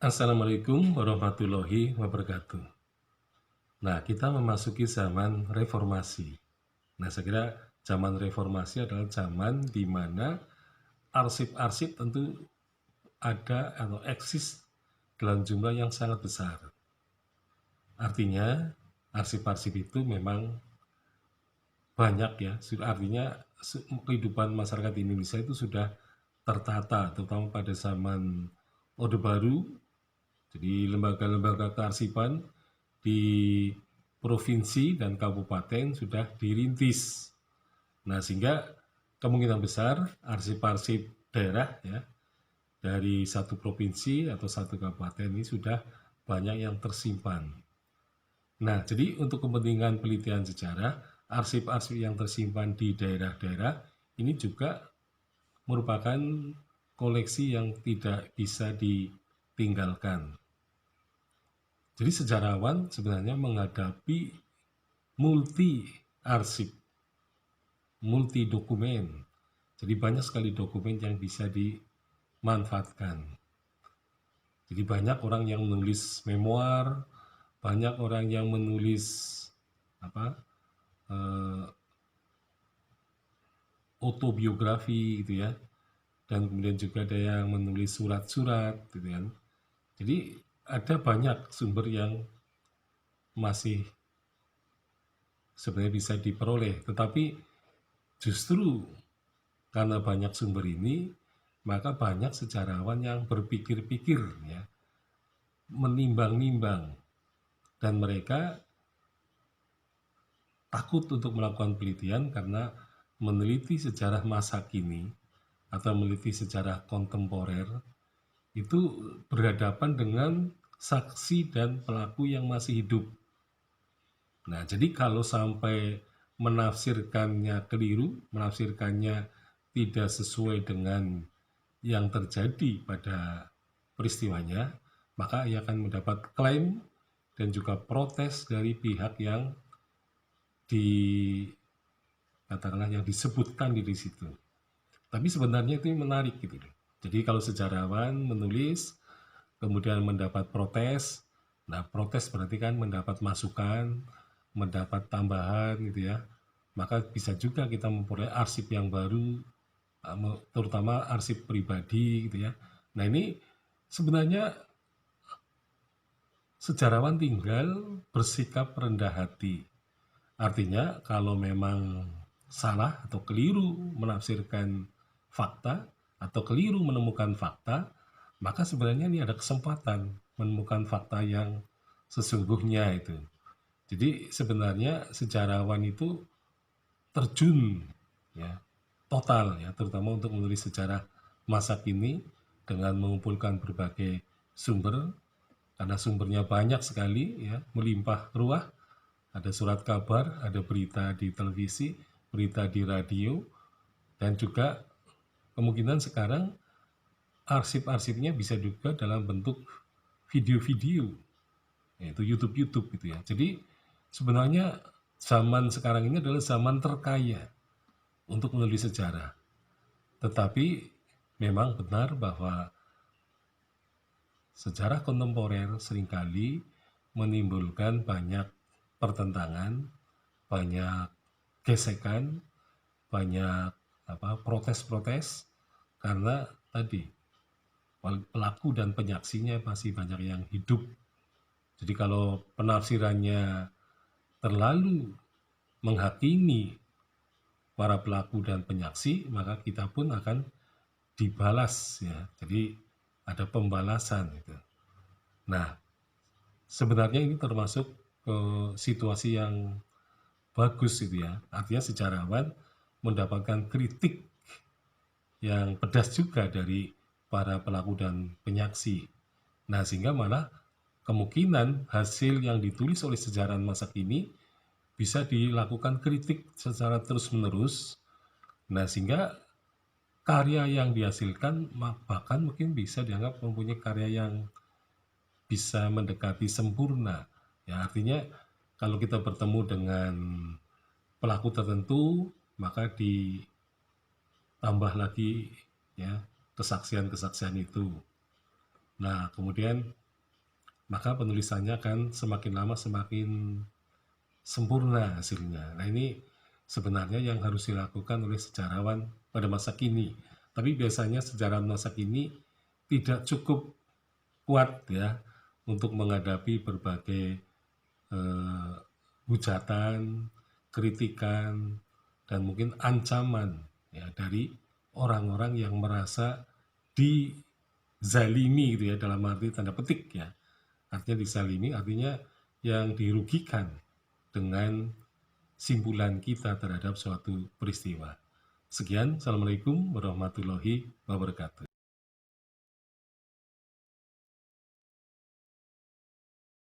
Assalamualaikum warahmatullahi wabarakatuh. Nah, kita memasuki zaman reformasi. Nah, saya kira zaman reformasi adalah zaman di mana arsip-arsip tentu ada atau eksis dalam jumlah yang sangat besar. Artinya, arsip-arsip itu memang banyak ya, artinya kehidupan masyarakat Indonesia itu sudah tertata, terutama pada zaman Orde Baru. Jadi lembaga-lembaga kearsipan di provinsi dan kabupaten sudah dirintis. Nah, sehingga kemungkinan besar arsip-arsip daerah ya dari satu provinsi atau satu kabupaten ini sudah banyak yang tersimpan. Nah, jadi untuk kepentingan penelitian sejarah, arsip-arsip yang tersimpan di daerah-daerah ini juga merupakan koleksi yang tidak bisa ditinggalkan. Jadi sejarawan sebenarnya menghadapi multi arsip, multi dokumen. Jadi banyak sekali dokumen yang bisa dimanfaatkan. Jadi banyak orang yang menulis memoir, banyak orang yang menulis apa autobiografi gitu ya, dan kemudian juga ada yang menulis surat-surat gitu kan. Jadi ada banyak sumber yang masih sebenarnya bisa diperoleh, tetapi justru karena banyak sumber ini, maka banyak sejarawan yang berpikir-pikir ya, menimbang-nimbang, dan mereka takut untuk melakukan penelitian karena meneliti sejarah masa kini atau meneliti sejarah kontemporer itu berhadapan dengan saksi dan pelaku yang masih hidup. Nah, jadi kalau sampai menafsirkannya keliru, menafsirkannya tidak sesuai dengan yang terjadi pada peristiwanya, maka ia akan mendapat klaim dan juga protes dari pihak yang katakanlah yang disebutkan di situ. Tapi sebenarnya itu menarik gitu. Jadi kalau sejarawan menulis, kemudian mendapat protes, nah protes berarti kan mendapat masukan, mendapat tambahan gitu ya. Maka bisa juga kita memperoleh arsip yang baru, terutama arsip pribadi gitu ya. Nah ini sebenarnya sejarawan tinggal bersikap rendah hati. Artinya kalau memang salah atau keliru menafsirkan fakta atau keliru menemukan fakta, maka sebenarnya ini ada kesempatan menemukan fakta yang sesungguhnya itu. Jadi sebenarnya sejarawan itu terjun ya total ya, terutama untuk menulis sejarah masa kini dengan mengumpulkan berbagai sumber, karena sumbernya banyak sekali ya, melimpah ruah. Ada surat kabar, ada berita di televisi, berita di radio, dan juga kemungkinan sekarang arsip-arsipnya bisa juga dalam bentuk video-video, yaitu YouTube-YouTube gitu ya. Jadi sebenarnya zaman sekarang ini adalah zaman terkaya untuk menulis sejarah. Tetapi memang benar bahwa sejarah kontemporer seringkali menimbulkan banyak pertentangan, banyak gesekan, banyak protes-protes karena tadi pelaku dan penyaksinya masih banyak yang hidup. Jadi kalau penafsirannya terlalu menghakimi para pelaku dan penyaksi, maka kita pun akan dibalas ya. Jadi ada pembalasan gitu. Nah, sebenarnya ini termasuk situasi yang bagus gitu ya. Artinya sejarawan mendapatkan kritik yang pedas juga dari para pelaku dan penyaksi. Nah, sehingga malah kemungkinan hasil yang ditulis oleh sejarawan masa kini bisa dilakukan kritik secara terus-menerus. Nah, sehingga karya yang dihasilkan bahkan mungkin bisa dianggap mempunyai karya yang bisa mendekati sempurna. Ya, artinya kalau kita bertemu dengan pelaku tertentu, maka ditambah lagi ya kesaksian-kesaksian itu. Nah, kemudian maka penulisannya akan semakin lama semakin sempurna hasilnya. Nah, ini sebenarnya yang harus dilakukan oleh sejarawan pada masa kini. Tapi biasanya sejarawan masa kini tidak cukup kuat ya untuk menghadapi berbagai eh, hujatan, kritikan, dan mungkin ancaman ya dari orang-orang yang merasa dizalimi gitu ya, dalam arti tanda petik ya. Artinya dizalimi artinya yang dirugikan dengan simpulan kita terhadap suatu peristiwa. Sekian, Assalamualaikum warahmatullahi wabarakatuh.